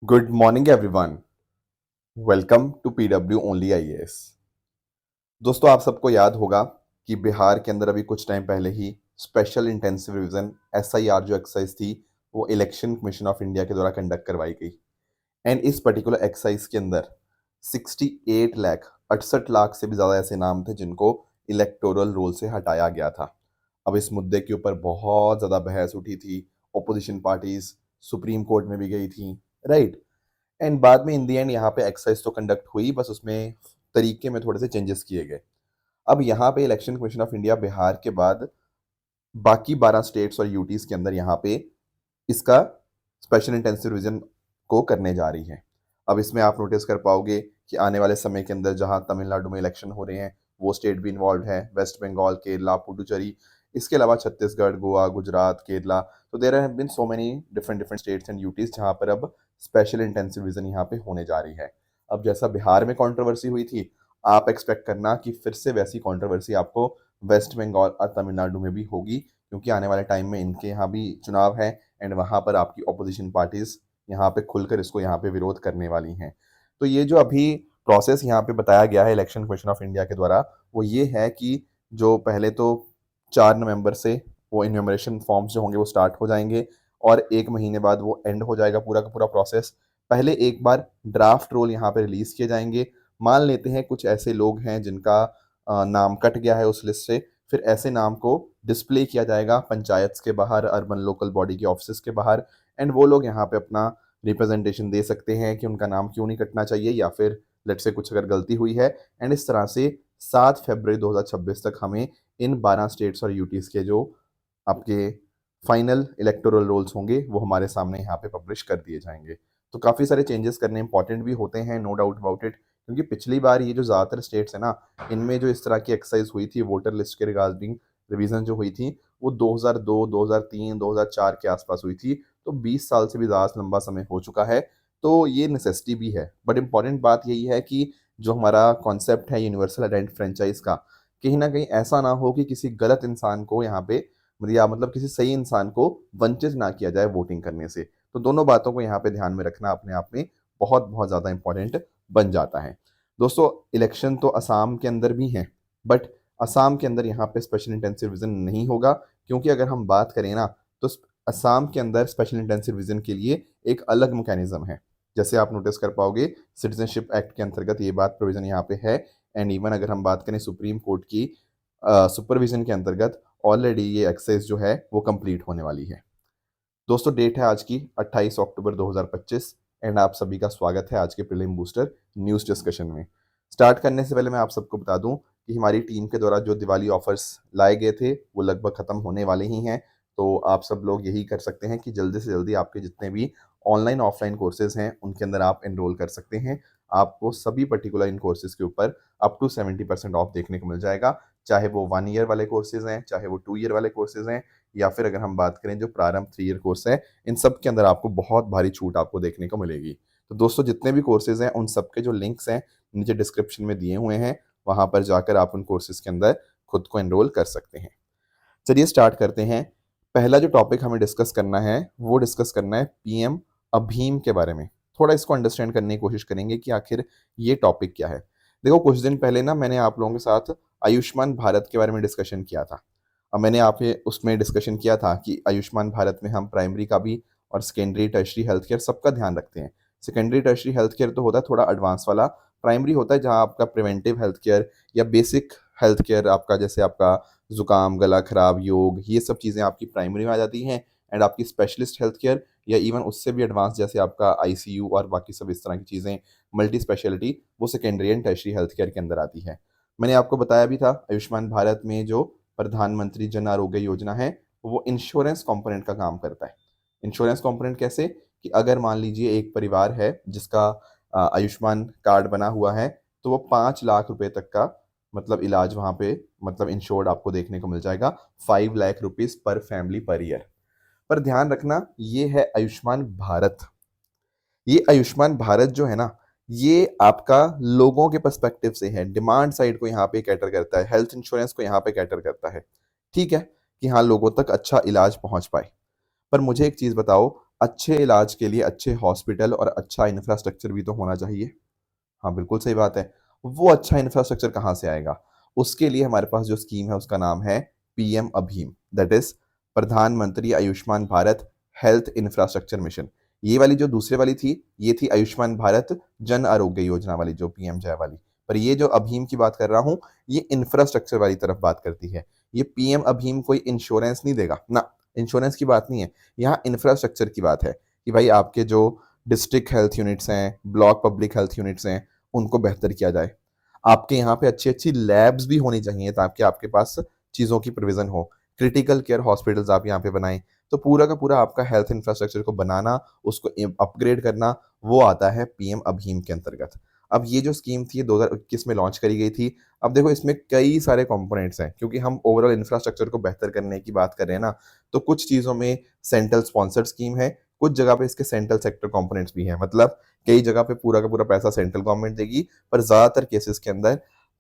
Good morning everyone. Welcome to PW only IAS. दोस्तों, आप सबको याद होगा कि बिहार के अंदर अभी कुछ टाइम पहले ही स्पेशल इंटेंसिव रिवीजन एसआईआर जो एक्सरसाइज थी वो इलेक्शन कमीशन ऑफ इंडिया के द्वारा कंडक्ट करवाई गई। एंड इस पर्टिकुलर एक्सरसाइज के अंदर 68 लाख से भी ज़्यादा ऐसे नाम थे जिनको इलेक्टोरल रोल से हटाया गया था। अब इस मुद्दे के ऊपर बहुत ज़्यादा बहस उठी थी। ओपोजिशन पार्टीज सुप्रीम कोर्ट में भी गई थी, राइट। एंड बाद में इन दी एंड यहाँ पे एक्सरसाइज तो कंडक्ट हुई, बस उसमें तरीके में थोड़े से चेंजेस किए गए। अब यहाँ पे election commission of India Bihar के बाद बाकी 12 स्टेट्स और यूटीज के अंदर यहाँ पे इसका स्पेशल इंटेंसिव रिवीजन को करने जा रही है। अब इसमें आप नोटिस कर पाओगे कि आने वाले समय के अंदर जहां तमिलनाडु में इलेक्शन हो रहे हैं वो स्टेट भी इन्वॉल्व है, वेस्ट बंगाल, केरला, पुडुचेरी, इसके अलावा छत्तीसगढ़, गोवा, गुजरात, केरला। तो there have been so many different different states and UTs जहां पर अब स्पेशल इंटेंसिव रिवीजन यहाँ पे होने जा रही है। अब जैसा बिहार में कंट्रोवर्सी हुई थी, आप एक्सपेक्ट करना कि फिर से वैसी कंट्रोवर्सी आपको वेस्ट बंगाल और तमिलनाडु में भी होगी, क्योंकि आने वाले टाइम में इनके यहाँ भी चुनाव है एंड वहाँ पर आपकी ऑपोजिशन पार्टीज यहाँ पे खुलकर इसको यहाँ पे विरोध करने वाली हैं। तो ये जो अभी प्रोसेस यहाँ पे बताया गया है इलेक्शन कमीशन ऑफ इंडिया के द्वारा, वो ये है कि जो पहले तो 4 नवंबर से वो इन्यूमरेशन फॉर्म्स जो होंगे वो स्टार्ट हो जाएंगे और 1 महीने बाद वो एंड हो जाएगा पूरा का पूरा प्रोसेस। पहले एक बार ड्राफ्ट रोल यहाँ पे रिलीज किए जाएंगे। मान लेते हैं कुछ ऐसे लोग हैं जिनका नाम कट गया है उस लिस्ट से, फिर ऐसे नाम को डिस्प्ले किया जाएगा पंचायत के बाहर, अर्बन लोकल बॉडी के ऑफिस के बाहर। एंड वो लोग यहाँ पे अपना रिप्रेजेंटेशन दे सकते हैं कि उनका नाम क्यों नहीं कटना चाहिए, या फिर लेट से कुछ अगर गलती हुई है। एंड इस तरह से 7 फरवरी 2026 तक हमें इन 12 स्टेट्स और यूटीज के जो आपके फाइनल इलेक्टोरल रोल्स होंगे वो हमारे सामने यहाँ पे पब्लिश कर दिए जाएंगे। तो काफ़ी सारे चेंजेस करने इंपॉर्टेंट भी होते हैं, नो डाउट अबाउट इट, क्योंकि पिछली बार ये जो ज़्यादातर स्टेट्स है ना, इनमें जो इस तरह की एक्सरसाइज हुई थी वोटर लिस्ट के रिगार्डिंग रिवीजन जो हुई थी वो 2002, 2003, 2004 के आसपास हुई थी। तो 20 साल से भी ज़्यादा लंबा समय हो चुका है। तो ये नेसेसिटी भी है, बट इंपॉर्टेंट बात यही है कि जो हमारा कॉन्सेप्ट है यूनिवर्सल आइडेंटिटी फ्रेंचाइज का, कहीं ना कहीं ऐसा ना हो कि किसी गलत इंसान को यहाँ पे या मतलब किसी सही इंसान को वंचित ना किया जाए वोटिंग करने से। तो दोनों बातों को यहाँ पे ध्यान में रखना अपने आप में बहुत बहुत ज़्यादा इंपॉर्टेंट बन जाता है। दोस्तों, इलेक्शन तो असम के अंदर भी हैं, बट असम के अंदर यहाँ पे स्पेशल इंटेंसिव रिवीजन नहीं होगा, क्योंकि अगर हम बात करें ना तो असम के अंदर स्पेशल इंटेंसिव रिवीजन के लिए एक अलग मैकेनिज्म है। जैसे आप नोटिस कर पाओगे सिटीजनशिप एक्ट के अंतर्गत ये बात प्रोविजन यहाँ पे है। एंड इवन अगर हम बात करें सुप्रीम कोर्ट की सुपरविजन के अंतर्गत ऑलरेडी ये एक्सेस जो है वो कंप्लीट होने वाली है। दोस्तों, डेट है आज की 28 अक्टूबर 2025 एंड आप सभी का स्वागत है आज के प्रीलिम बूस्टर न्यूज़ डिस्कशन में। स्टार्ट करने से पहले मैं आप सबको बता दूं कि हमारी टीम के द्वारा जो दिवाली ऑफर्स लाए गए थे वो लगभग ख़त्म होने वाले ही हैं। तो आप सब लोग यही कर सकते हैं कि जल्दी से जल्दी आपके जितने भी ऑनलाइन ऑफलाइन कोर्सेज हैं उनके अंदर आप एनरोल कर सकते हैं। आपको सभी पर्टिकुलर इन कोर्सेज के ऊपर अप टू 70% ऑफ देखने को मिल जाएगा, चाहे वो 1 ईयर वाले कोर्सेज हैं, चाहे वो 2 ईयर वाले कोर्सेज हैं, या फिर अगर हम बात करें जो प्रारंभ 3 ईयर कोर्स है, इन सब के अंदर आपको बहुत भारी छूट आपको देखने को मिलेगी। तो दोस्तों, जितने भी कोर्सेज हैं उन सब के जो लिंक्स हैं नीचे डिस्क्रिप्शन में दिए हुए हैं, वहां पर जाकर आप उन कोर्सेज के अंदर खुद को एनरोल कर सकते हैं। चलिए स्टार्ट करते हैं। पहला जो टॉपिक हमें डिस्कस करना है वो डिस्कस करना है पीएम अभीम के बारे में। थोड़ा इसको अंडरस्टैंड करने की कोशिश करेंगे कि आखिर ये टॉपिक क्या है। देखो, कुछ दिन पहले ना मैंने आप लोगों के साथ आयुष्मान भारत के बारे में डिस्कशन किया था। अब मैंने आप उसमें डिस्कशन किया था कि आयुष्मान भारत में हम प्राइमरी का भी और सेकेंडरी टर्शरी हेल्थ केयर सबका ध्यान रखते हैं। सेकेंडरी टर्शरी हेल्थ केयर तो होता है थोड़ा एडवांस वाला, प्राइमरी होता है जहाँ आपका प्रिवेंटिव हेल्थ केयर या बेसिक हेल्थ केयर आपका, जैसे आपका जुकाम, गला खराब, योग, ये सब चीज़ें आपकी प्राइमरी में आ जाती हैं। एंड आपकी स्पेशलिस्ट हेल्थ केयर या इवन उससे भी एडवांस जैसे आपका आईसीयू और बाकी सब इस तरह की चीज़ें, मल्टी स्पेशलिटी, वो secondary and tertiary health care के अंदर आती है। मैंने आपको बताया भी था आयुष्मान भारत में जो प्रधानमंत्री जन आरोग्य योजना है वो इंश्योरेंस कंपोनेंट का काम करता है। इंश्योरेंस कंपोनेंट कैसे कि अगर मान लीजिए एक परिवार है जिसका आयुष्मान कार्ड बना हुआ है, तो वो 5 लाख रुपए तक का मतलब इलाज वहां पे मतलब इंश्योर्ड आपको देखने को मिल जाएगा। 5 lakh rupees per family per year. पर ध्यान रखना, ये है आयुष्मान भारत। ये आयुष्मान भारत जो है ना, ये आपका लोगों के पर्सपेक्टिव से है, डिमांड साइड को यहाँ पे कैटर करता है, हेल्थ इंश्योरेंस को यहाँ पे कैटर करता है। ठीक है कि हाँ, लोगों तक अच्छा इलाज पहुंच पाए। पर मुझे एक चीज बताओ, अच्छे इलाज के लिए अच्छे हॉस्पिटल और अच्छा इंफ्रास्ट्रक्चर भी तो होना चाहिए। हाँ, बिल्कुल सही बात है। वो अच्छा इंफ्रास्ट्रक्चर कहाँ से आएगा? उसके लिए हमारे पास जो स्कीम है उसका नाम है पीएम अभीम, दैट इज़ प्रधानमंत्री Ayushman Bharat health infrastructure mission. ये वाली जो दूसरे वाली थी, ये थी आयुष्मान भारत जन आरोग्य योजना वाली जो पीएमजय वाली। पर ये जो अभीम की बात कर रहा हूँ, ये इंफ्रास्ट्रक्चर वाली तरफ बात करती है। ये पीएम अभीम कोई इंश्योरेंस नहीं देगा, ना, इंश्योरेंस की बात नहीं है। यहाँ इंफ्रास्ट्रक्चर की बात है कि भाई आपके जो डिस्ट्रिक्ट हेल्थ यूनिट्स हैं, ब्लॉक पब्लिक हेल्थ यूनिट्स हैं, उनको बेहतर किया जाए। आपके यहाँ पे अच्छी-अच्छी लैब्स भी होनी चाहिए ताकि आपके पास चीज़ों की प्रोविज़न हो। क्रिटिकल केयर हॉस्पिटल्स आप यहाँ पे बनाएँ। तो पूरा का पूरा आपका हेल्थ इंफ्रास्ट्रक्चर को बनाना, उसको अपग्रेड करना, वो आता है पीएम अभीम के अंतर्गत। अब ये जो स्कीम थी, ये 2021 में लॉन्च करी गई थी। अब देखो इसमें कई सारे कंपोनेंट्स हैं क्योंकि हम ओवरऑल इंफ्रास्ट्रक्चर को बेहतर करने की बात कर रहे हैं ना, तो कुछ चीज़ों में सेंट्रल स्पॉन्सर्ड स्कीम है, कुछ जगह पे इसके सेंट्रल सेक्टर कंपोनेंट्स भी हैं। मतलब कई जगह पे पूरा का पूरा पैसा सेंट्रल गवर्नमेंट देगी, पर ज़्यादातर केसेस के अंदर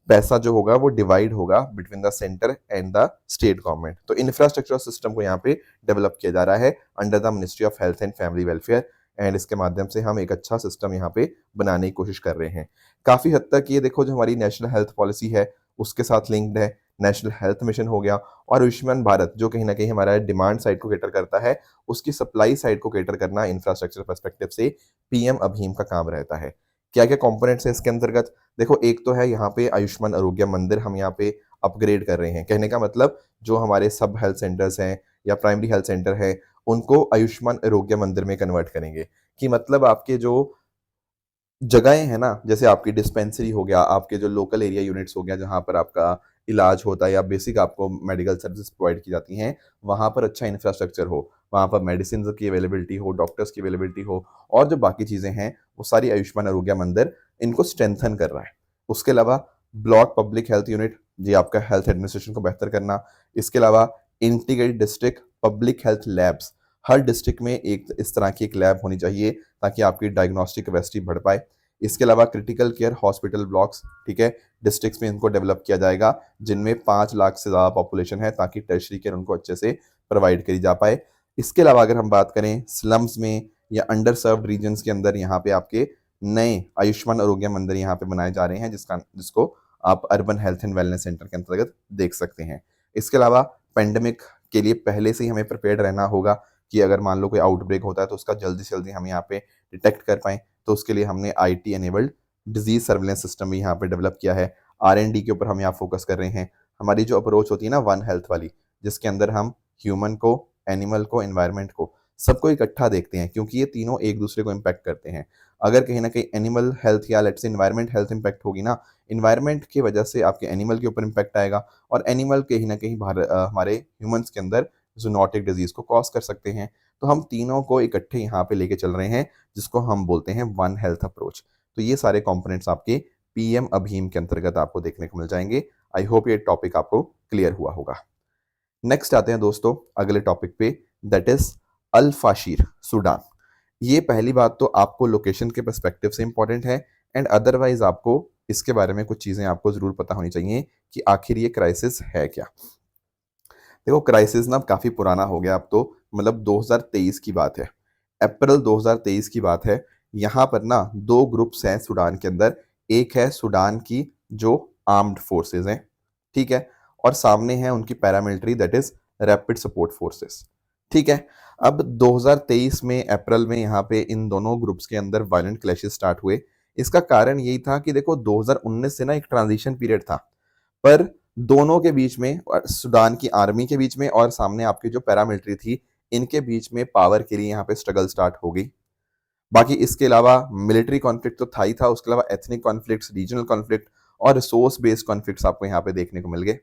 पैसा जो होगा वो डिवाइड होगा between the centre and the state government. तो इंफ्रास्ट्रक्चर सिस्टम को यहाँ पे डेवलप किया जा रहा है under the ministry of health and family welfare, and इसके माध्यम से हम एक अच्छा सिस्टम यहाँ पे बनाने की कोशिश कर रहे हैं। काफ़ी हद तक ये देखो जो हमारी नेशनल हेल्थ पॉलिसी है, उसके साथ लिंक्ड है। नेशनल हेल्थ मिशन हो गया और आयुष्मान भारत जो कहीं न कहीं हमारा डिमांड साइड को कैटर करता है, उसकी सप्लाई साइड को कैटर करना इंफ्रास्ट्रक्चर पर्सपेक्टिव से पीएम अभीम का काम रहता है। क्या-क्या कंपोनेंट्स हैं इसके अंतर्गत? देखो एक तो है यहाँ पे आयुष्मान आरोग्य मंदिर हम यहाँ पे अपग्रेड कर रहे हैं। कहने का मतलब जो हमारे सब हेल्थ सेंटर्स हैं या प्राइमरी हेल्थ सेंटर है, उनको आयुष्मान आरोग्य मंदिर में कन्वर्ट करेंगे। कि मतलब आपके जो जगहें हैं ना, जैसे आपकी डिस्पेंसरी हो गया, आपके जो लोकल एरिया यूनिट्स हो गया, जहाँ पर आपका इलाज होता है या बेसिक आपको मेडिकल सर्विसेज़ प्रोवाइड की जाती हैं, वहाँ पर अच्छा इंफ्रास्ट्रक्चर हो, वहाँ पर मेडिसिन्स की अवेलेबिलिटी हो, डॉक्टर्स की अवेलेबिलिटी हो और जो बाकी चीज़ें हैं, वो सारी आयुष्मान आरोग्य मंदिर इनको स्ट्रेंथन कर रहा है। उसके अलावा ब्लॉक पब्लिक हेल्थ यूनिट, ये आपका हेल्थ एडमिनिस्ट्रेशन को बेहतर करना। इसके अलावा integrated district public health labs, हर डिस्ट्रिक्ट में एक इस तरह की एक लैब होनी चाहिए ताकि आपकी डायग्नोस्टिक कैपेसिटी बढ़ पाए। इसके अलावा क्रिटिकल केयर हॉस्पिटल ब्लॉक्स, ठीक है, डिस्ट्रिक्ट्स में इनको डेवलप किया जाएगा जिनमें 5 लाख से ज़्यादा पॉपुलेशन है ताकि टर्शरी केयर उनको अच्छे से प्रोवाइड करी जा पाए। इसके अलावा अगर हम बात करें स्लम्स में या अंडर सर्व्ड रीजन्स के अंदर, यहाँ पे आपके नए आयुष्मान आरोग्य मंदिर यहाँ पे बनाए जा रहे हैं जिसको आप urban health and wellness centre के अंतर्गत देख सकते हैं। इसके अलावा पेंडेमिक के लिए पहले से ही हमें प्रिपेयर्ड रहना होगा कि अगर मान लो कोई आउटब्रेक होता है तो उसका जल्दी से जल्दी हम यहाँ पे डिटेक्ट कर पाएँ। तो उसके लिए हमने IT enabled disease surveillance system भी यहाँ पे डेवलप किया है। आर-एन-डी के ऊपर हम यहाँ फोकस कर रहे हैं। हमारी जो अप्रोच होती है ना वन हेल्थ वाली, जिसके अंदर हम ह्यूमन को, एनिमल को, एनवायरनमेंट को, सबको इकट्ठा देखते हैं क्योंकि ये तीनों एक दूसरे को इम्पैक्ट करते हैं। अगर कहीं न कहीं एनिमल हेल्थ या let's say environment health impact होगी ना, एनवायरनमेंट की वजह से आपके एनिमल के ऊपर इम्पैक्ट आएगा और एनिमल कहीं न कहीं हमारे ह्यूमन्स के अंदर ज़ूनोटिक डिजीज़ को कॉज़ कर सकते हैं। तो हम तीनों को इकट्ठे यहाँ पे लेके चल रहे हैं, जिसको हम बोलते हैं वन हेल्थ अप्रोच। तो ये सारे कंपोनेंट्स आपके पीएम अभीम के अंतर्गत आपको देखने को मिल जाएँगे। आई होप ये टॉपिक आपको क्लियर हुआ होगा। नेक्स्ट आते हैं दोस्तों अगले टॉपिक पे, दैट इज़ अल फाशिर, सूडान। ये पहली बात तो आपको लोकेशन के पर्सपेक्टिव से इम्पोर्टेंट है एंड अदरवाइज़ आपको इसके बारे में कुछ चीज़ें आपको ज़रूर पता होनी चाहिए कि आखिर ये क्राइसिस है क्या? देखो क्राइसिस ना काफ़ी पुराना हो गया अब तो, मतलब 2023 की बात है। अप्रैल 2023 की बात है। यहाँ पर ना 2 ग्रुप्स हैं सूडान के अंदर। एक है सूडान की जो आर्म्ड फोर्सेस हैं, ठीक है? और सामने है उनकी paramilitary, that is rapid support forces, ठीक है? अब 2023 में अप्रैल में यहाँ पे इन दोनों ग्रुप्स के अंदर वायलेंट क्लैशेस स्टार्ट हुए। इसका कारण यही था कि देखो 2019 से ना एक ट्रांजिशन पीरियड था। पर दोनों के बीच में सूडान की आर्मी के बीच में और सामने आपकी जो पैरामिलिट्री थी, इनके बीच में पावर के लिए यहाँ पे स्ट्रगल स्टार्ट हो गई। बाकी इसके अलावा मिलिट्री कॉन्फ्लिक्ट तो था ही था, उसके अलावा एथनिक कॉन्फ्लिक्ट्स, रीजनल कॉन्फ्लिक्ट और रिसोर्स बेस्ड कॉन्फ्लिक्ट्स आपको यहाँ पे देखने को मिल गए।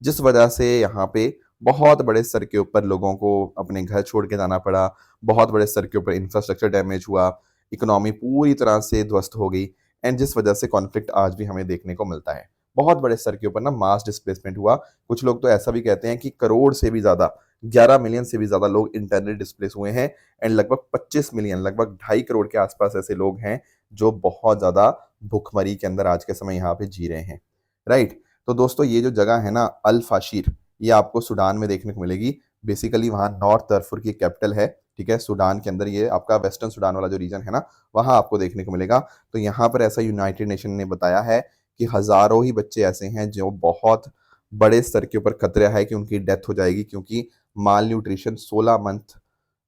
जिस वजह से यहाँ पे बहुत बड़े स्तर के ऊपर लोगों को अपने घर छोड़ के जाना पड़ा, बहुत बड़े स्तर के ऊपर इंफ्रास्ट्रक्चर डैमेज हुआ, इकोनॉमी पूरी तरह से ध्वस्त हो गई एंड जिस वजह से कॉन्फ्लिक्ट आज भी हमें देखने को मिलता है। बहुत बड़े स्तर के ऊपर ना मास डिस्प्लेसमेंट हुआ। कुछ लोग तो ऐसा भी कहते हैं कि करोड़ से भी ज़्यादा, 11 मिलियन से भी ज़्यादा लोग इंटरनली डिस्प्लेस हुए हैं एंड लगभग 25 मिलियन, लगभग 2.5 करोड़ के आसपास ऐसे लोग हैं जो बहुत ज़्यादा भुखमरी के अंदर आज के समय यहाँ पे जी रहे हैं, राइट? तो दोस्तों ये जो जगह है ना अल फाशिर, ये आपको सूडान में देखने को मिलेगी। बेसिकली वहाँ नॉर्थ दारफुर की कैपिटल है ठीक है, सूडान के अंदर, ये आपका वेस्टर्न सूडान वाला जो रीजन है ना, वहाँ आपको देखने को मिलेगा। तो यहाँ पर ऐसा यूनाइटेड नेशन ने बताया है कि हज़ारों ही बच्चे ऐसे हैं जो बहुत बड़े स्तर के ऊपर खतरा है कि उनकी डेथ हो जाएगी, क्योंकि माल न्यूट्रिशन 16 मंथ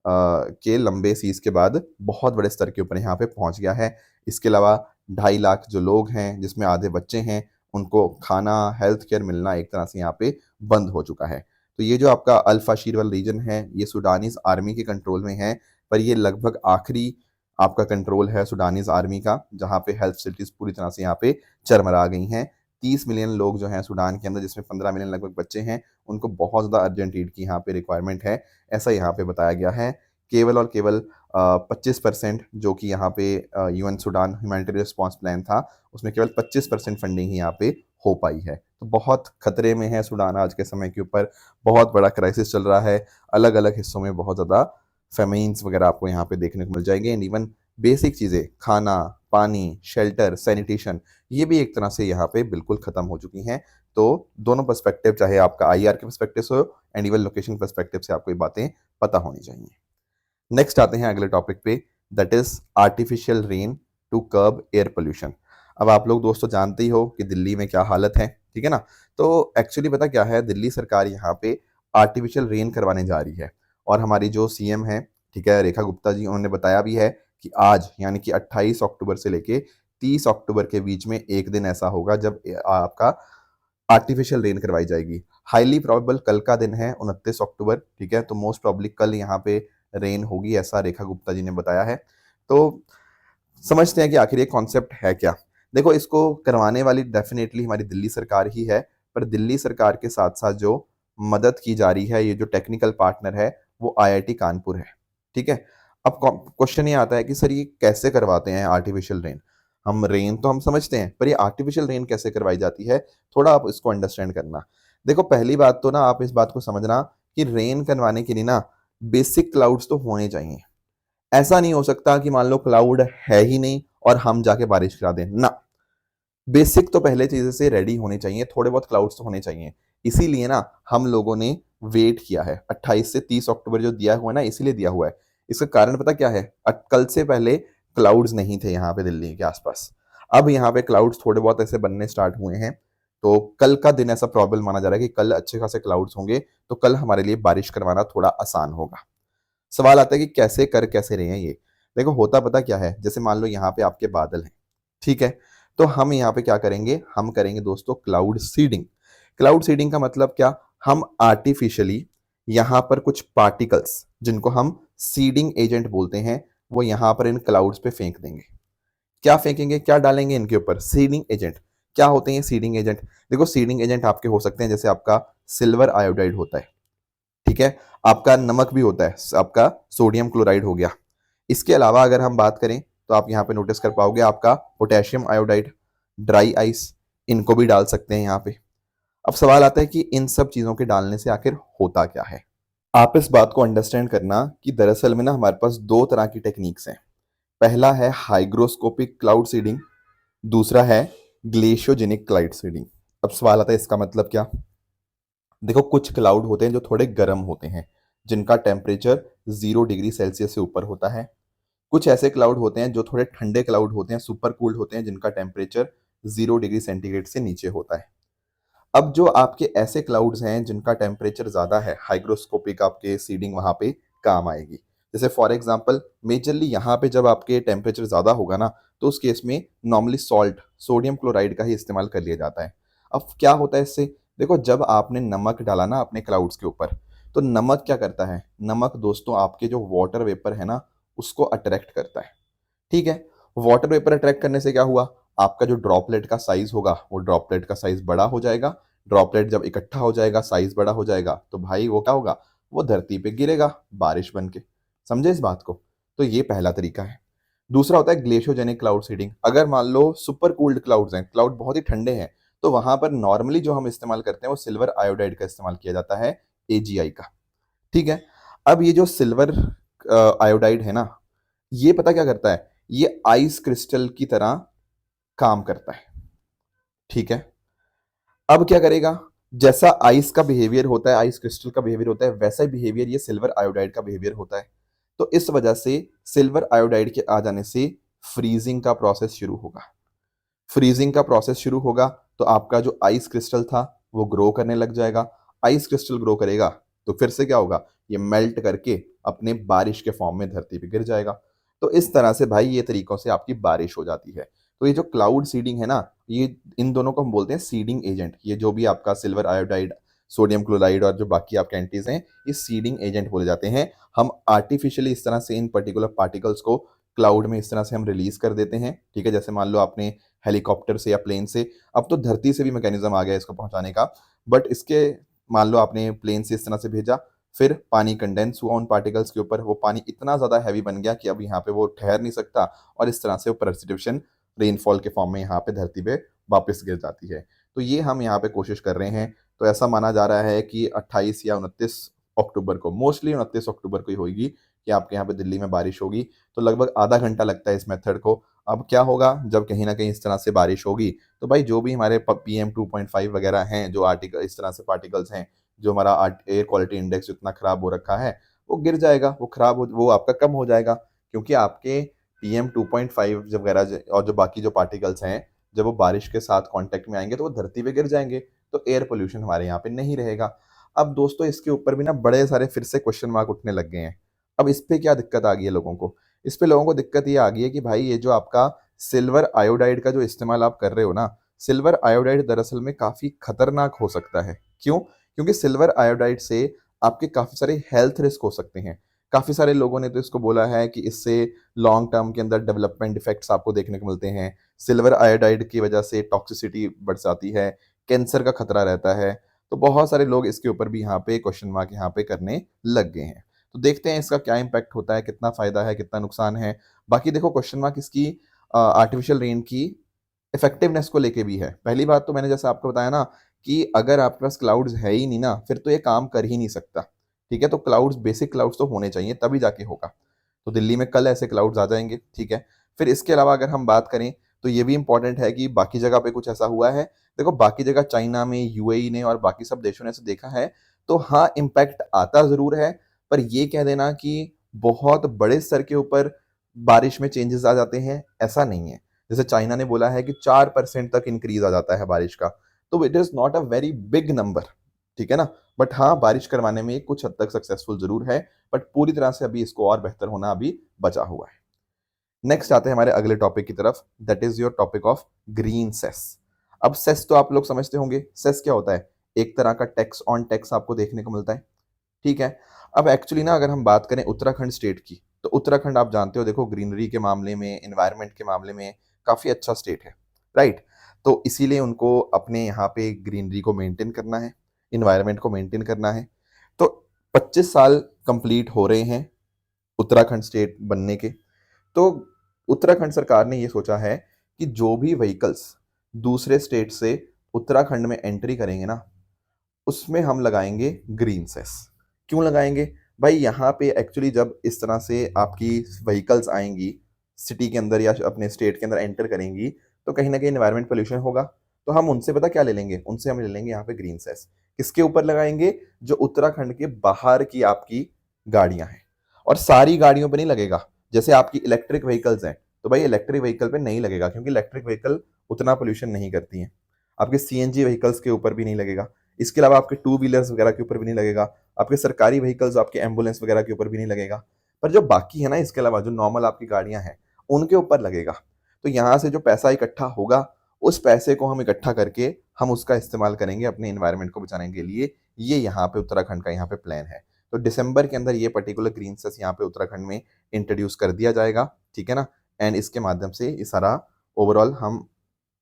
के लंबे सीज़ के बाद बहुत बड़े स्तर के ऊपर यहाँ पे पहुँच गया है। इसके अलावा 2.5 लाख जो लोग हैं, जिसमें आधे बच्चे हैं, उनको खाना, हेल्थ केयर मिलना एक तरह से यहाँ पे बंद हो चुका है। तो ये जो आपका अल फाशीर वाला रीजन है, ये सूडानीज़ आर्मी के कंट्रोल में है, पर ये लगभग आखिरी आपका कंट्रोल है सूडानीज़ आर्मी का, जहाँ पे हेल्थ फैसिलिटीज़ पूरी तरह से यहाँ पे चरमरा गई हैं। 30 मिलियन लोग जो हैं सूडान के अंदर, जिसमें 15 मिलियन लगभग बच्चे हैं, उनको बहुत ज़्यादा अर्जेंट एड की यहाँ पे रिक्वायरमेंट है, ऐसा यहाँ पे बताया गया है। केवल और केवल 25% जो कि यहाँ पे UN Sudan humanitarian response plan था, उसमें केवल 25% फंडिंग ही यहाँ पे हो पाई है। तो बहुत खतरे में है सूडान आज के समय के ऊपर, बहुत बड़ा क्राइसिस चल रहा है। अलग अलग हिस्सों में बहुत ज़्यादा फेमेन्स वगैरह आपको यहाँ पे देखने को मिल जाएंगे। एंड इवन बेसिक चीज़ें, खाना, पानी, शेल्टर, सैनिटेशन, ये भी एक तरह से यहाँ पे बिल्कुल ख़त्म हो चुकी हैं। तो दोनों पर्सपेक्टिव, चाहे आपका आईआर के पर्सपेक्टिव से हो एंड इवन लोकेशन पर्सपेक्टिव से, आपको ये बातें पता होनी चाहिए। नेक्स्ट आते हैं अगले टॉपिक पे, that is artificial rain to curb air pollution. अब आप लोग दोस्तों जानते ही हो कि दिल्ली में क्या हालत है, ठीक है ना। तो एक्चुअली पता क्या है, दिल्ली सरकार यहाँ पे आर्टिफिशियल रेन करवाने जा रही है, और हमारी जो सीएम है, ठीक है, रेखा गुप्ता जी, उन्होंने बताया भी है कि आज यानी कि 28 अक्टूबर से लेके 30 अक्टूबर के बीच में एक दिन ऐसा होगा जब आपका आर्टिफिशियल रेन करवाई जाएगी। हाईली प्रोबेबल कल का दिन है 29 अक्टूबर, ठीक है, तो मोस्ट प्रॉब्ली कल यहाँ पे रेन होगी, ऐसा रेखा गुप्ता जी ने बताया है। तो समझते हैं कि आखिर ये कॉन्सेप्ट है क्या। देखो, इसको करवाने वाली डेफिनेटली हमारी दिल्ली सरकार ही है, पर दिल्ली सरकार के साथ साथ जो मदद की जा रही है, ये जो टेक्निकल पार्टनर है, वो आईआईटी कानपुर है, ठीक है। अब क्वेश्चन ये आता है कि सर ये कैसे करवाते हैं आर्टिफिशियल रेन। हम रेन तो हम समझते हैं, पर ये आर्टिफिशियल रेन कैसे करवाई जाती है, थोड़ा आप इसको अंडरस्टैंड करना। देखो, पहली बात तो ना आप इस बात को समझना कि रेन करवाने के लिए ना बेसिक क्लाउड्स तो होने चाहिए। ऐसा नहीं हो सकता कि मान लो क्लाउड है ही नहीं और हम जाके बारिश करा दें ना। बेसिक तो पहले चीजें से रेडी होने चाहिए, थोड़े बहुत क्लाउड्स तो होने चाहिए। इसीलिए ना हम लोगों ने वेट किया है 28 से 30 अक्टूबर जो दिया हुआ है ना, इसीलिए दिया हुआ है। इसका कारण पता क्या है, कल से पहले क्लाउड्स नहीं थे यहाँ पे दिल्ली के आसपास। अब यहाँ पे क्लाउड्स थोड़े बहुत ऐसे बनने स्टार्ट हुए हैं, तो कल का दिन ऐसा प्रॉबल माना जा रहा है कि कल अच्छे खासे क्लाउड्स होंगे, तो कल हमारे लिए बारिश करवाना थोड़ा आसान होगा। सवाल आता है कि कैसे कर कैसे रहे हैं ये। देखो, होता पता क्या है, जैसे मान लो यहाँ पे आपके बादल हैं, ठीक है, तो हम यहाँ पे क्या करेंगे, हम करेंगे दोस्तों क्लाउड सीडिंग। क्लाउड सीडिंग का मतलब क्या, हम आर्टिफिशियली यहाँ पर कुछ पार्टिकल्स, जिनको हम सीडिंग एजेंट बोलते हैं, वो यहाँ पर इन क्लाउड्स पे फेंक देंगे। क्या फेंकेंगे, क्या डालेंगे इनके ऊपर, सीडिंग एजेंट। क्या होते हैं सीडिंग एजेंट? देखो, सीडिंग एजेंट आपके हो सकते हैं, जैसे आपका सिल्वर आयोडाइड होता है, ठीक है, आपका नमक भी होता है, आपका सोडियम क्लोराइड हो गया। इसके अलावा अगर हम बात करें, तो आप यहाँ पे नोटिस कर पाओगे आपका पोटेशियम आयोडाइड, ड्राई आइस, इनको भी डाल सकते हैं यहाँ पे। अब सवाल आता है कि इन सब चीजों के डालने से आखिर होता क्या है। आप इस बात को अंडरस्टैंड करना कि दरअसल में ना हमारे पास दो तरह की टेक्निक्स हैं। पहला है हाइग्रोस्कोपिक क्लाउड सीडिंग, दूसरा है ग्लेशियोजेनिक क्लाउड सीडिंग। अब सवाल आता है इसका मतलब क्या। देखो, कुछ क्लाउड होते हैं जो थोड़े गर्म होते हैं, जिनका टेम्परेचर 0 डिग्री सेल्सियस से ऊपर होता है। कुछ ऐसे क्लाउड होते हैं जो थोड़े ठंडे क्लाउड होते हैं, सुपर कूल्ड होते हैं, जिनका टेम्परेचर 0 डिग्री सेंटीग्रेड से नीचे होता है। अब जो आपके ऐसे क्लाउड्स हैं जिनका टेम्परेचर ज़्यादा है, हाइग्रोस्कोपिक आपके सीडिंग वहाँ पे काम आएगी। जैसे फॉर एग्जांपल, मेजरली यहाँ पे जब आपके टेम्परेचर ज़्यादा होगा ना, तो उस केस में नॉर्मली सॉल्ट, सोडियम क्लोराइड का ही इस्तेमाल कर लिया जाता है। अब क्या होता है इससे, देखो, जब आपने नमक डाला ना अपने क्लाउड्स के ऊपर, तो नमक क्या करता है, नमक दोस्तों आपके जो वाटर वेपर है ना, उसको अट्रैक्ट करता है, ठीक है। वाटर वेपर अट्रैक्ट करने से क्या हुआ, आपका जो ड्रॉपलेट का साइज होगा, वो ड्रॉपलेट का साइज बड़ा हो जाएगा। ड्रॉपलेट जब इकट्ठा हो जाएगा, साइज बड़ा हो जाएगा, तो भाई वो क्या होगा, वो धरती पे गिरेगा बारिश बन के। समझे इस बात को। तो ये पहला तरीका है। दूसरा होता है ग्लेशियोजेनिक क्लाउड सीडिंग। अगर मान लो सुपर कूल्ड क्लाउड्स हैं, क्लाउड बहुत ही ठंडे हैं, तो वहां पर नॉर्मली जो हम इस्तेमाल करते हैं वो सिल्वर आयोडाइड का इस्तेमाल किया जाता है, एजीआई का, ठीक है। अब ये जो सिल्वर आयोडाइड है ना, ये पता क्या करता है, ये आइस क्रिस्टल की तरह काम करता है, ठीक है। अब क्या करेगा, जैसा आइस का बिहेवियर होता है, आइस क्रिस्टल का बिहेवियर होता है, वैसा ही बिहेवियर ये सिल्वर आयोडाइड का बिहेवियर होता है। तो इस वजह से सिल्वर आयोडाइड के आ जाने से फ्रीजिंग का प्रोसेस शुरू होगा। फ्रीजिंग का प्रोसेस शुरू होगा तो आपका जो आइस क्रिस्टल था वो ग्रो करने लग जाएगा। आइस क्रिस्टल ग्रो करेगा तो फिर से क्या होगा, ये मेल्ट करके अपने बारिश के फॉर्म में धरती पे गिर जाएगा। तो इस तरह से भाई ये तरीकों से आपकी बारिश हो जाती है। तो ये जो क्लाउड सीडिंग है ना, ये इन दोनों को हम बोलते हैं सीडिंग एजेंट। ये जो भी आपका सिल्वर आयोडाइड, सोडियम क्लोराइड और जो बाकी आपके एंटीज हैं, ये सीडिंग एजेंट बोले जाते हैं। हम आर्टिफिशियली इस तरह से इन पर्टिकुलर पार्टिकल्स को क्लाउड में इस तरह से हम रिलीज कर देते हैं। ठीक है, जैसे मान लो आपने हेलीकॉप्टर से या प्लेन से, अब तो धरती से भी मैकेनिज्म आ गया इसको पहुंचाने का, बट इसके मान लो आपने प्लेन से इस तरह से भेजा, फिर पानी कंडेंस हुआ उन पार्टिकल्स के ऊपर, वो पानी इतना ज़्यादा हैवी बन गया कि अब यहाँ पे वो ठहर नहीं सकता और इस तरह से वो प्रेसिपिटेशन रेनफॉल के फॉर्म में यहाँ पे धरती पे वापस गिर जाती है। तो ये हम यहाँ पे कोशिश कर रहे हैं। तो ऐसा माना जा रहा है कि 28 या 29 अक्टूबर को, मोस्टली 29 अक्टूबर को ही होगी, कि आपके यहाँ पे दिल्ली में बारिश होगी। तो लगभग आधा घंटा लगता है इस मेथड को। अब क्या होगा, जब कहीं ना कहीं इस तरह से बारिश होगी तो भाई जो भी हमारे PM 2.5 वगैरह हैं, जो आर्टिकल इस तरह से पार्टिकल्स हैं, जो हमारा एयर क्वालिटी इंडेक्स इतना खराब हो रखा है, वो गिर जाएगा, वो खराब हो, वो आपका कम हो जाएगा। क्योंकि आपके PM 2.5 जब वगैरह और जो बाकी जो पार्टिकल्स हैं, जब वो बारिश के साथ कांटेक्ट में आएंगे तो वो धरती पे गिर जाएंगे, तो एयर पोल्यूशन हमारे यहाँ पे नहीं रहेगा। अब दोस्तों इसके ऊपर भी ना बड़े सारे फिर से क्वेश्चन मार्क उठने लग गए हैं। अब इस पे क्या दिक्कत आ गई है लोगों को, इस पे लोगों को दिक्कत ये आ गई है कि भाई ये जो आपका सिल्वर आयोडाइड का जो इस्तेमाल आप कर रहे हो ना, सिल्वर आयोडाइड दरअसल में काफी खतरनाक हो सकता है। क्यों? क्योंकि सिल्वर आयोडाइड से आपके काफी सारे हेल्थ रिस्क हो सकते हैं। काफी सारे लोगों ने तो इसको बोला है कि इससे लॉन्ग टर्म के अंदर डेवलपमेंट इफेक्ट्स आपको देखने को मिलते हैं। सिल्वर आयोडाइड की वजह से टॉक्सिसिटी बढ़ जाती है, कैंसर का खतरा रहता है। तो बहुत सारे लोग इसके ऊपर भी यहाँ पे क्वेश्चन मार्क यहाँ पे करने लग गए हैं। तो देखते हैं इसका क्या इम्पैक्ट होता है, कितना फायदा है, कितना नुकसान है। बाकी देखो क्वेश्चन मार्क इसकी आर्टिफिशियल रेन की इफेक्टिवनेस को लेके भी है। पहली बात तो मैंने जैसे आपको बताया ना कि अगर आपके पास क्लाउड्स है ही नहीं ना, फिर तो ये काम कर ही नहीं सकता। ठीक है, तो क्लाउड्स, बेसिक क्लाउड्स तो होने चाहिए तभी जाके होगा। तो दिल्ली में कल ऐसे क्लाउड्स आ जाएंगे। ठीक है, फिर इसके अलावा अगर हम बात करें तो ये भी इंपॉर्टेंट है कि बाकी जगह पे कुछ ऐसा हुआ है। देखो बाकी जगह चाइना में, UAE ने और बाकी सब देशों ने ऐसे देखा है, तो हाँ इम्पैक्ट आता जरूर है। पर ये कह देना कि बहुत बड़े स्तर के ऊपर बारिश में चेंजेस आ जाते हैं, ऐसा नहीं है। जैसे चाइना ने बोला है कि 4% तक इंक्रीज आ जाता है बारिश का, तो it is not a very big number. ठीक है ना, बट हाँ बारिश करवाने में कुछ हद तक सक्सेसफुल जरूर है, बट पूरी तरह से अभी इसको और बेहतर होना अभी बचा हुआ है। नेक्स्ट आते हैं हमारे अगले टॉपिक की तरफ, that is your topic of green cess. अब सेस तो आप लोग समझते होंगे, सेस क्या होता है, एक तरह का टैक्स ऑन टैक्स आपको देखने को मिलता है। ठीक है, अब एक्चुअली ना अगर हम बात करें उत्तराखंड स्टेट की, तो उत्तराखंड आप जानते हो, देखो ग्रीनरी के मामले में, एनवायरनमेंट के मामले में काफी अच्छा स्टेट है, राइट। तो इसीलिए उनको अपने यहाँ पे ग्रीनरी को मेंटेन करना है, इन्वायरमेंट को मेंटेन करना है। तो 25 साल कंप्लीट हो रहे हैं उत्तराखंड स्टेट बनने के। तो उत्तराखंड सरकार ने ये सोचा है कि जो भी व्हीकल्स दूसरे स्टेट से उत्तराखंड में एंट्री करेंगे ना, उसमें हम लगाएंगे ग्रीन सेस। क्यों लगाएंगे भाई, यहाँ पे एक्चुअली जब इस तरह से आपकी व्हीकल्स आएंगी सिटी के अंदर या अपने स्टेट के अंदर एंटर करेंगी, तो कहीं ना कहीं एनवायरमेंट पोल्यूशन होगा। तो हम उनसे पता क्या ले लेंगे, उनसे हम ले लेंगे यहाँ पे ग्रीन सेस। किसके ऊपर लगाएंगे, जो उत्तराखंड के बाहर की आपकी गाड़ियां हैं। और सारी गाड़ियों पे नहीं लगेगा। जैसे आपकी इलेक्ट्रिक व्हीकल्स हैं, तो भाई इलेक्ट्रिक व्हीकल पे नहीं लगेगा, क्योंकि इलेक्ट्रिक व्हीकल उतना पोल्यूशन नहीं करती हैं। आपके CNG व्हीकल्स के ऊपर भी नहीं लगेगा। इसके अलावा आपके टू व्हीलर्स वगैरह के ऊपर भी नहीं लगेगा। आपके सरकारी व्हीकल्स, आपके एम्बुलेंस वगैरह के ऊपर भी नहीं लगेगा। पर जो बाकी है ना, इसके अलावा जो नॉर्मल आपकी गाड़ियां हैं, उनके ऊपर लगेगा। तो यहाँ से जो पैसा इकट्ठा होगा, उस पैसे को हम इकट्ठा करके हम उसका इस्तेमाल करेंगे अपने इन्वायरमेंट को बचाने के लिए। ये यहाँ पे उत्तराखंड का यहाँ पे प्लान है। तो दिसंबर के अंदर ये पर्टिकुलर ग्रीन सेस यहाँ पे उत्तराखंड में इंट्रोड्यूस कर दिया जाएगा। ठीक है ना, एंड इसके माध्यम से ये सारा ओवरऑल हम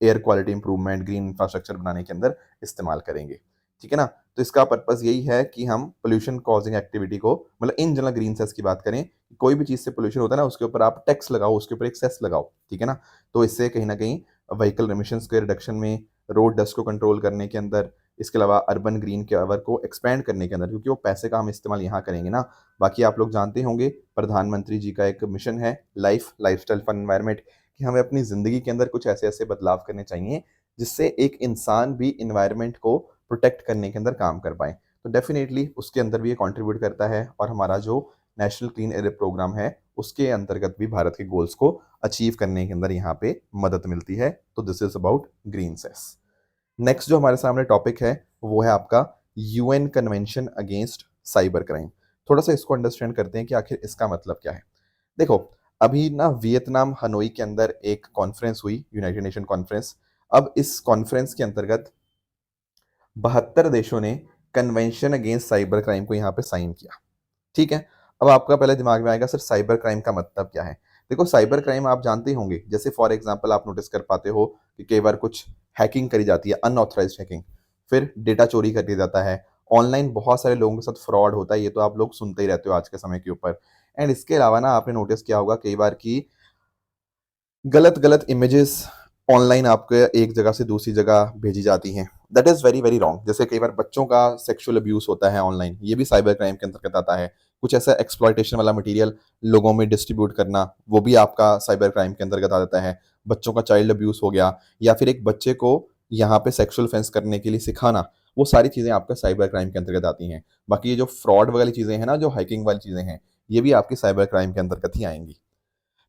air quality improvement, green infrastructure बनाने के अंदर इस्तेमाल करेंगे। ठीक है ना, तो इसका पर्पस यही है कि हम पोल्यूशन कॉजिंग एक्टिविटी को, मतलब इन जनरल ग्रीन सेस की बात करें, कोई भी चीज़ से पोल्यूशन होता है ना, उसके ऊपर आप टैक्स लगाओ, उसके ऊपर एक सेस लगाओ। ठीक है ना, तो इससे कहीं ना कहीं व्हीकल एमिशंस के रिडक्शन में, रोड डस्ट को कंट्रोल करने के अंदर, इसके अलावा अर्बन ग्रीन के अवर को एक्सपैंड करने के अंदर, क्योंकि वो पैसे का हम इस्तेमाल यहाँ करेंगे ना। बाकी आप लोग जानते होंगे प्रधानमंत्री जी का एक मिशन है, लाइफस्टाइल फॉर एनवायरनमेंट, कि हमें अपनी ज़िंदगी के अंदर कुछ ऐसे ऐसे बदलाव करने चाहिए जिससे एक इंसान भी इन्वायरमेंट को प्रोटेक्ट करने के अंदर काम कर पाए। तो डेफिनेटली उसके अंदर भी ये कंट्रीब्यूट करता है, और हमारा जो नेशनल क्लीन एयर प्रोग्राम है, उसके अंतर्गत भी भारत के गोल्स को अचीव करने के अंदर यहाँ पे मदद मिलती है। तो this is about green cess. Next जो हमारे सामने टॉपिक है वो है आपका UN convention against cyber crime. थोड़ा सा इसको अंडरस्टैंड करते हैं कि आखिर इसका मतलब क्या है। देखो, अभी ना वियतनाम हनोई के अंदर एक कॉन्फ्रेंस हुई, यूनाइटेड नेशन कॉन्फ्रेंस। अब इस कॉन्फ्रेंस के अंतर्गत 72 देशों ने कन्वेंशन अगेंस्ट साइबर क्राइम को यहाँ पे साइन किया। ठीक है। अब आपका पहले दिमाग में आएगा सर साइबर क्राइम का मतलब क्या है। देखो, साइबर क्राइम आप जानते ही होंगे, जैसे फॉर एग्जांपल आप नोटिस कर पाते हो कि कई बार कुछ हैकिंग करी जाती है, अनऑथराइज्ड हैकिंग, फिर डेटा चोरी कर दिया जाता है, ऑनलाइन बहुत सारे लोगों के साथ फ्रॉड होता है, ये तो आप लोग सुनते ही रहते हो आज के समय के ऊपर। एंड इसके अलावा ना आपने नोटिस किया होगा कई बार कि गलत गलत इमेजेस ऑनलाइन आपके एक जगह से दूसरी जगह भेजी जाती हैं। That is very very wrong. जैसे कई बार बच्चों का सेक्सुअल अब्यूज होता है ऑनलाइन, ये भी साइबर क्राइम के अंतर्गत आता है। कुछ ऐसा एक्सप्लॉयटेशन वाला मटेरियल लोगों में डिस्ट्रीब्यूट करना, वो भी आपका साइबर क्राइम के अंतर्गत आ जाता है। बच्चों का चाइल्ड अब्यूज हो गया, या फिर एक बच्चे को यहाँ पे सेक्सुअल ऑफेंस करने के लिए सिखाना, वो सारी चीज़ें आपका साइबर क्राइम के अंतर्गत आती हैं। बाकी ये जो फ्रॉड वाली चीज़ें हैं ना, जो हैकिंग वाली चीज़ें हैं, ये भी आपकी साइबर क्राइम के अंतर्गत ही आएंगी।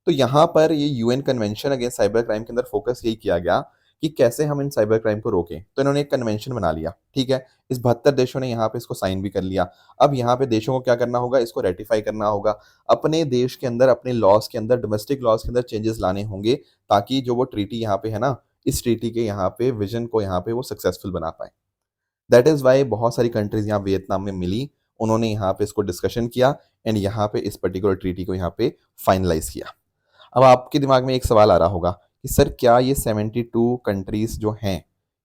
तो यहाँ पर ये UN convention against cyber crime के अंदर फोकस यही किया गया कि कैसे हम इन साइबर क्राइम को रोकें। तो इन्होंने एक कन्वेंशन बना लिया, ठीक है। इस 72 देशों ने यहाँ पे इसको साइन भी कर लिया। अब यहाँ पे देशों को क्या करना होगा, इसको रेटिफाई करना होगा, अपने देश के अंदर, अपने लॉज के अंदर, डोमेस्टिक लॉज के अंदर चेंजेस लाने होंगे, ताकि जो वो ट्रीटी यहाँ पे है ना, इस ट्रीटी के यहाँ पे विजन को यहाँ पे वो सक्सेसफुल बना पाए। दैट इज वाई बहुत सारी कंट्रीज यहाँ वियतनाम में मिली, उन्होंने यहाँ पे इसको डिस्कशन किया एंड यहाँ पे इस पर्टिकुलर ट्रीटी को यहाँ पे फाइनलाइज किया। अब आपके दिमाग में एक सवाल आ रहा होगा कि सर क्या ये 72 कंट्रीज जो हैं,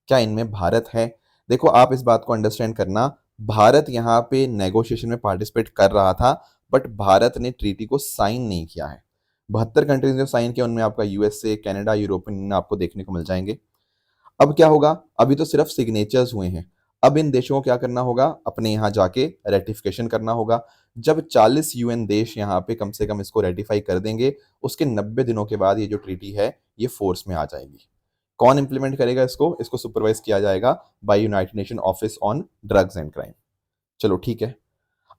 क्या इनमें भारत है। देखो, आप इस बात को अंडरस्टैंड करना, भारत यहाँ पे नेगोशिएशन में पार्टिसिपेट कर रहा था, बट भारत ने ट्रीटी को साइन नहीं किया है। 72 कंट्रीज ने साइन किया, उनमें आपका यूएसए, कनाडा, यूरोपियन यूनियन आपको देखने को मिल जाएंगे। अब क्या होगा, अभी तो सिर्फ सिग्नेचर्स हुए हैं। अब इन देशों को क्या करना होगा, अपने यहाँ जाके रेटिफिकेशन करना होगा। जब 40 यूएन देश यहाँ पे कम से कम इसको रेटिफाई कर देंगे, उसके 90 दिनों के बाद ये जो ट्रीटी है ये फोर्स में आ जाएगी। कौन इंप्लीमेंट करेगा इसको, इसको सुपरवाइज किया जाएगा by United Nation office on drugs and crime. चलो ठीक है।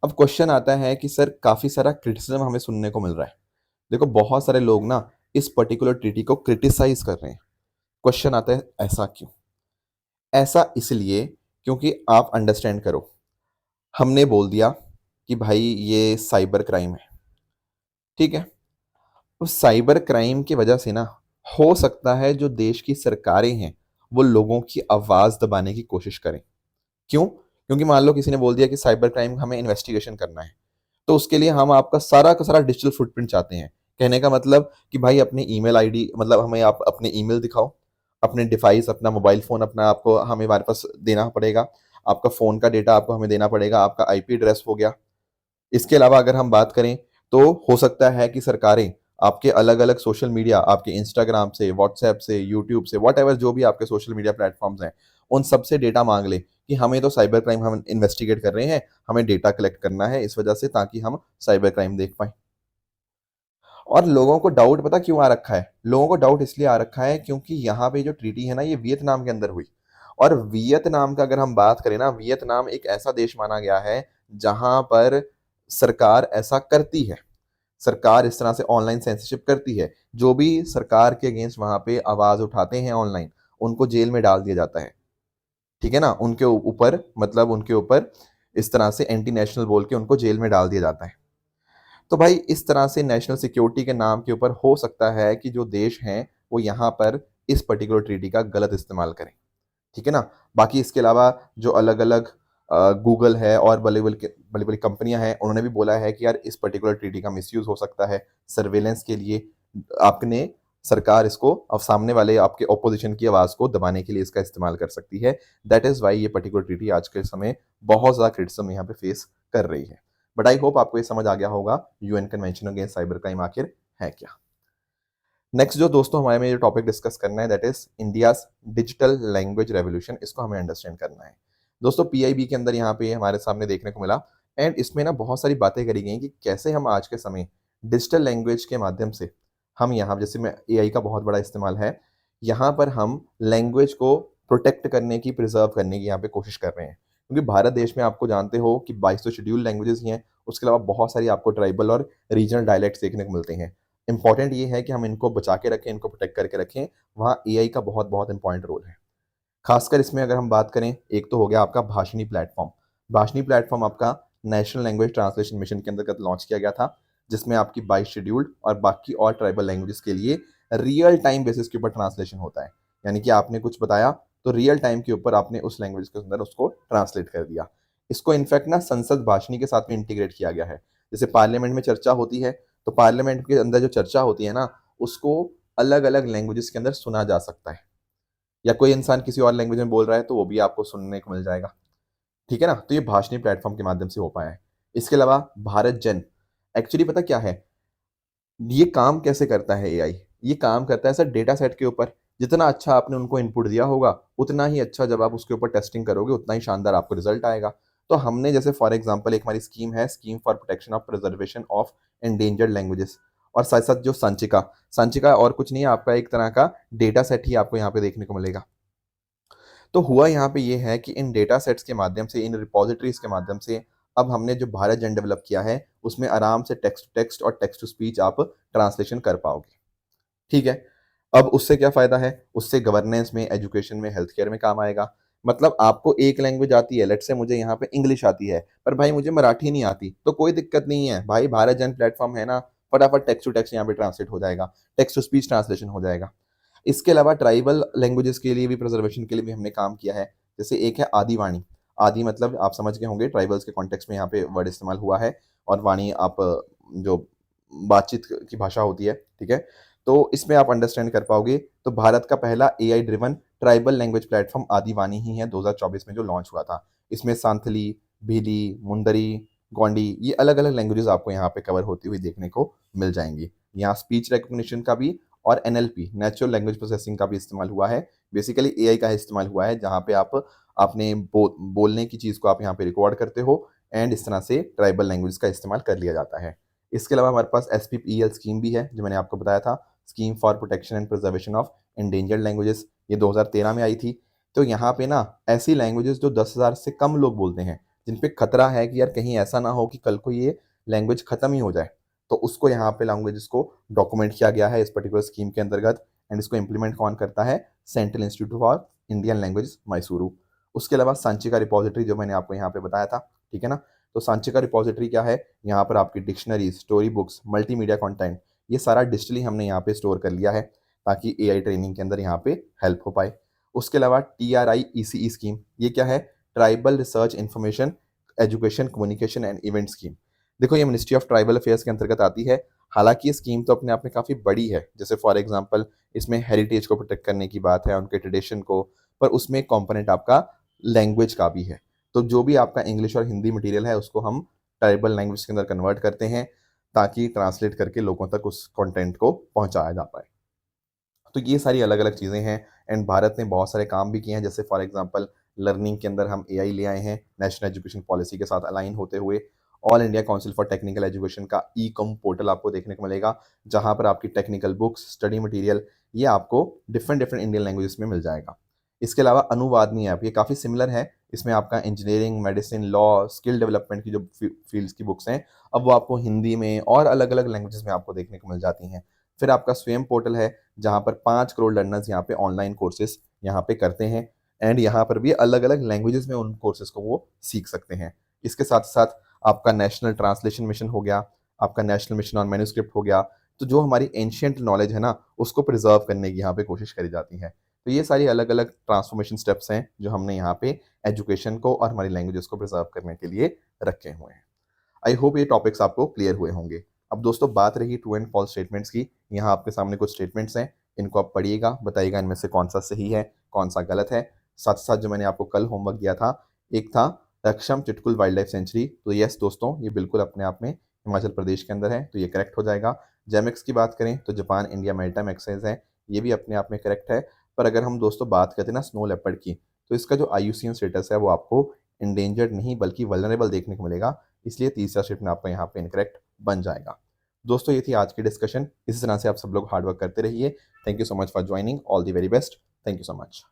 अब क्वेश्चन आता है कि सर काफी सारा क्रिटिसिज्म हमें सुनने को मिल रहा है। देखो, बहुत सारे लोग ना इस पर्टिकुलर ट्रीटी को क्रिटिसाइज कर रहे हैं। क्वेश्चन आता है ऐसा क्यों। ऐसा इसलिए क्योंकि आप अंडरस्टैंड करो, हमने बोल दिया कि भाई ये साइबर क्राइम है, ठीक है। उस साइबर क्राइम की वजह से ना हो सकता है जो देश की सरकारें हैं वो लोगों की आवाज दबाने की कोशिश करें। क्यों? क्योंकि मान लो किसी ने बोल दिया कि साइबर क्राइम हमें इन्वेस्टिगेशन करना है, तो उसके लिए हम आपका सारा का सारा डिजिटल फुटप्रिंट चाहते हैं। कहने का मतलब कि भाई अपनी ईमेल आईडी, मतलब हमें आप अपने ईमेल दिखाओ, अपने डिवाइस, अपना मोबाइल फ़ोन अपना आपको हमें हमारे पास देना पड़ेगा, आपका फ़ोन का डेटा आपको हमें देना पड़ेगा, आपका आईपी एड्रेस हो गया। इसके अलावा अगर हम बात करें तो हो सकता है कि सरकारें आपके अलग अलग सोशल मीडिया, आपके इंस्टाग्राम से, व्हाट्सएप से, यूट्यूब से, वॉट एवर जो भी आपके सोशल मीडिया प्लेटफॉर्म्स हैं, उन सब से डेटा मांग ले कि हमें तो साइबर क्राइम हम इन्वेस्टिगेट कर रहे हैं, हमें डेटा कलेक्ट करना है इस वजह से, ताकि हम साइबर क्राइम देख पाए। और लोगों को डाउट पता क्यों आ रखा है, लोगों को डाउट इसलिए आ रखा है क्योंकि यहाँ पे जो ट्रीटी है ना ये वियतनाम के अंदर हुई। और वियतनाम का अगर हम बात करें ना, वियतनाम एक ऐसा देश माना गया है जहां पर सरकार ऐसा करती है, सरकार इस तरह से ऑनलाइन सेंसरशिप करती है। जो भी सरकार के अगेंस्ट वहां पे आवाज उठाते हैं ऑनलाइन, उनको जेल में डाल दिया जाता है, ठीक है ना। उनके ऊपर, मतलब उनके ऊपर इस तरह से एंटी नेशनल बोल के उनको जेल में डाल दिया जाता है। तो भाई इस तरह से नेशनल सिक्योरिटी के नाम के ऊपर हो सकता है कि जो देश हैं वो यहाँ पर इस पर्टिकुलर ट्रीटी का गलत इस्तेमाल करें, ठीक है ना। बाकी इसके अलावा जो अलग अलग गूगल है और बड़ी बड़ी बड़ी कंपनियां हैं, उन्होंने भी बोला है कि यार इस पर्टिकुलर ट्रीटी का मिसयूज हो सकता है सर्वेलेंस के लिए। आपने सरकार इसको, अब सामने वाले आपके ऑपोजिशन की आवाज़ को दबाने के लिए इसका इस्तेमाल कर सकती है। दैट इज़ वाई ये पर्टिकुलर ट्रीटी आज के समय बहुत ज़्यादा क्रिटिसिज्म यहाँ पे फेस कर रही है। बट आई होप आपको ये समझ आ गया होगा UN convention against cyber crime आखिर है क्या। नेक्स्ट जो दोस्तों हमारे में जो टॉपिक डिस्कस करना है that is India's digital language revolution, इसको हमें अंडरस्टैंड करना है। दोस्तों पीआईबी के अंदर यहाँ पे हमारे सामने देखने को मिला, एंड इसमें ना बहुत सारी बातें करी गई कि कैसे हम आज के समय डिजिटल लैंग्वेज के माध्यम से हम यहाँ, जैसे में एआई का बहुत बड़ा इस्तेमाल है, यहाँ पर हम लैंग्वेज को प्रोटेक्ट करने की, प्रिजर्व करने की यहाँ पे कोशिश कर रहे हैं। क्योंकि भारत देश में आपको जानते हो कि 22 शेड्यूल लैंग्वेजेस ही हैं, उसके अलावा बहुत सारी आपको ट्राइबल और रीजनल डायलेक्ट्स देखने को मिलते हैं। इंपॉर्टेंट ये है कि हम इनको बचा के रखें, इनको प्रोटेक्ट करके रखें, वहाँ एआई का बहुत बहुत इंपॉर्टेंट रोल है। खासकर इसमें अगर हम बात करें, एक तो हो गया आपका भाषणी प्लेटफॉर्म। भाषणी प्लेटफॉर्म आपका नेशनल लैंग्वेज ट्रांसलेशन मिशन के अंतर्गत लॉन्च किया गया था, जिसमें आपकी 22 शेड्यूल्ड और बाकी और ट्राइबल लैंग्वेजेस के लिए रियल टाइम बेसिस के ऊपर ट्रांसलेशन होता है। यानी कि आपने कुछ बताया तो रियल टाइम के ऊपर आपने उस लैंग्वेज के अंदर उसको ट्रांसलेट कर दिया। इसको इनफैक्ट ना संसद भाषणी के साथ में इंटीग्रेट किया गया है। जैसे पार्लियामेंट में चर्चा होती है, तो पार्लियामेंट के अंदर जो चर्चा होती है ना, उसको अलग अलग लैंग्वेजेस के अंदर सुना जा सकता है, या कोई इंसान किसी और लैंग्वेज में बोल रहा है तो वो भी आपको सुनने को मिल जाएगा। ठीक है ना, तो ये भाषणी प्लेटफॉर्म के माध्यम से हो पाया है। इसके अलावा भारत जन, एक्चुअली पता क्या है, ये काम कैसे करता है एआई? ये काम करता है सर डेटा सेट के ऊपर। जितना अच्छा आपने उनको इनपुट दिया होगा, उतना ही अच्छा जब आप उसके ऊपर टेस्टिंग करोगे, उतना ही शानदार आपको रिजल्ट आएगा। तो हमने जैसे फॉर एग्जांपल एक हमारी स्कीम है, scheme for protection of preservation of endangered languages, और साथ साथ जो संचिका, संचिका और कुछ नहीं है, आपका एक तरह का डेटा सेट ही आपको यहाँ पे देखने को मिलेगा। तो हुआ यहाँ पे ये है कि इन डेटा सेट्स के माध्यम से, इन रिपोजिटरीज के माध्यम से, अब हमने जो भारत जन डेवलप किया है, उसमें आराम से टेक्स्ट टू टेक्स्ट और टेक्स्ट टू स्पीच आप ट्रांसलेशन कर पाओगे। ठीक है। अब उससे क्या फ़ायदा है? उससे गवर्नेंस में, एजुकेशन में, हेल्थ केयर में काम आएगा। मतलब आपको एक लैंग्वेज आती है, लेट्स से मुझे यहाँ पे इंग्लिश आती है, पर भाई मुझे मराठी नहीं आती, तो कोई दिक्कत नहीं है भाई, भारत जन प्लेटफॉर्म है ना, फटाफट टेक्स्ट टू टेक्स्ट यहाँ पे ट्रांसलेट हो जाएगा, टेक्स्ट टू स्पीच ट्रांसलेशन हो जाएगा। इसके अलावा ट्राइबल लैंग्वेजेस के लिए भी, प्रिजर्वेशन के लिए भी हमने काम किया है। जैसे एक है आदिवाणी। आदि मतलब आप समझ गए होंगे, ट्राइबल्स के कॉन्टेक्स्ट में यहाँ पे वर्ड इस्तेमाल हुआ है, और वाणी आप जो बातचीत की भाषा होती है, ठीक है। तो इसमें आप अंडरस्टैंड कर पाओगे। तो भारत का पहला AI driven tribal language platform Adivani ही है, 2024 में जो लॉन्च हुआ था। इसमें सांथली, भीली, मुंदरी, गोंडी, ये अलग अलग लैंग्वेजेस आपको यहाँ पे कवर होती हुई देखने को मिल जाएंगी। यहाँ स्पीच रिकग्निशन का भी और एनएलपी, नेचुरल लैंग्वेज प्रोसेसिंग का भी इस्तेमाल हुआ है। बेसिकली एआई का इस्तेमाल हुआ है, जहाँ पे आप अपने बोलने की चीज़ को आप यहाँ पे रिकॉर्ड करते हो, एंड इस तरह से ट्राइबल लैंग्वेज का इस्तेमाल कर लिया जाता है। इसके अलावा हमारे पास एसपीपीएल स्कीम भी है, जो मैंने आपको बताया था, scheme for protection and preservation of endangered languages. ये 2013 में आई थी। तो यहाँ पे ना ऐसी लैंग्वेजेस जो 10,000 से कम लोग बोलते हैं, जिन पे खतरा है कि यार कहीं ऐसा ना हो कि कल को ये लैंग्वेज खत्म ही हो जाए, तो उसको यहाँ पे लैंग्वेजेस को डॉक्यूमेंट किया गया है इस पर्टिकुलर स्कीम के अंतर्गत। एंड इसको इंप्लीमेंट कौन करता है? Central institute for Indian language, Mysuru. उसके अलावा सांची का रिपोजिटरी, जो मैंने आपको यहाँ पे बताया था, ठीक है ना। तो सांची का रिपोजिटरी क्या है? यहाँ पर आपकी dictionary, story books, multimedia content, ये सारा डिजिटली हमने यहाँ पे स्टोर कर लिया है, ताकि एआई ट्रेनिंग के अंदर यहाँ पे हेल्प हो पाए। उसके अलावा TRIECE स्कीम, ये क्या है? Tribal research information education communication and event scheme. देखो ये मिनिस्ट्री ऑफ ट्राइबल अफेयर्स के अंतर्गत आती है। हालांकि ये स्कीम तो अपने आप में काफ़ी बड़ी है। जैसे फॉर एग्जांपल इसमें हेरिटेज को प्रोटेक्ट करने की बात है, उनके ट्रेडिशन को, पर उसमें एक कंपोनेंट आपका लैंग्वेज का भी है। तो जो भी आपका इंग्लिश और हिंदी मटेरियल है, उसको हम ट्राइबल लैंग्वेज के अंदर कन्वर्ट करते हैं, ताकि ट्रांसलेट करके लोगों तक उस कंटेंट को पहुंचाया जा पाए। तो ये सारी अलग अलग चीज़ें हैं। एंड भारत ने बहुत सारे काम भी किए हैं। जैसे फॉर एग्जांपल लर्निंग के अंदर हम एआई ले आए हैं, नेशनल एजुकेशन पॉलिसी के साथ अलाइन होते हुए। All India council for technical education का ई-कॉम पोर्टल आपको देखने को मिलेगा, जहां पर आपकी टेक्निकल बुक्स, स्टडी मटेरियल, ये आपको डिफरेंट डिफरेंट इंडियन लैंग्वेजेस में मिल जाएगा। इसके अलावा अनुवादनी ऐप, ये काफ़ी सिमिलर है। इसमें आपका engineering, medicine, law, skill development की जो फील्ड्स की बुक्स हैं, अब वो आपको हिंदी में और अलग अलग लैंग्वेजेस में आपको देखने को मिल जाती हैं। फिर आपका स्वयं पोर्टल है, जहाँ पर 5 करोड़ लर्नर्स यहाँ पे ऑनलाइन कोर्सेज यहाँ पे करते हैं, एंड यहाँ पर भी अलग अलग लैंग्वेजेस में उन कोर्सेज को वो सीख सकते हैं। इसके साथ साथ आपका नेशनल ट्रांसलेशन मिशन हो गया, आपका नेशनल मिशन ऑन मैन्युस्क्रिप्ट हो गया। तो जो हमारी एंशियंट नॉलेज है ना, उसको प्रिजर्व करने की यहाँ पे कोशिश करी जाती है। तो ये सारी अलग अलग ट्रांसफॉर्मेशन स्टेप्स हैं, जो हमने यहाँ पे एजुकेशन को और हमारी लैंग्वेजेस को प्रिजर्व करने के लिए रखे हुए हैं। आई होप ये टॉपिक्स आपको क्लियर हुए होंगे। अब दोस्तों बात रही ट्रू एंड फॉल्स स्टेटमेंट्स की। यहाँ आपके सामने कुछ स्टेटमेंट्स हैं, इनको आप पढ़िएगा, बताइएगा इनमें से कौन सा सही है, कौन सा गलत है। साथ साथ जो मैंने आपको कल होमवर्क दिया था, एक था Raksham Chitkul wild life sanctuary. तो यस दोस्तों, ये बिल्कुल अपने आप में हिमाचल प्रदेश के अंदर है, तो ये करेक्ट हो जाएगा। जेमेक्स की बात करें तो जापान इंडिया मैरीटाइम एक्सचेंज है, ये भी अपने आप में करेक्ट है। पर अगर हम दोस्तों बात करते हैं ना स्नो लेपर्ड की, तो इसका जो IUCN स्टेटस है वो आपको इंडेंजर्ड नहीं बल्कि वल्नरेबल देखने को मिलेगा, इसलिए तीसरा स्टेटमेंट आपका यहाँ पे इनकरेक्ट बन जाएगा। दोस्तों ये थी आज की डिस्कशन। इसी तरह से आप सब लोग हार्ड वर्क करते रहिए। Thank you so much for joining. All the very best. Thank you so much.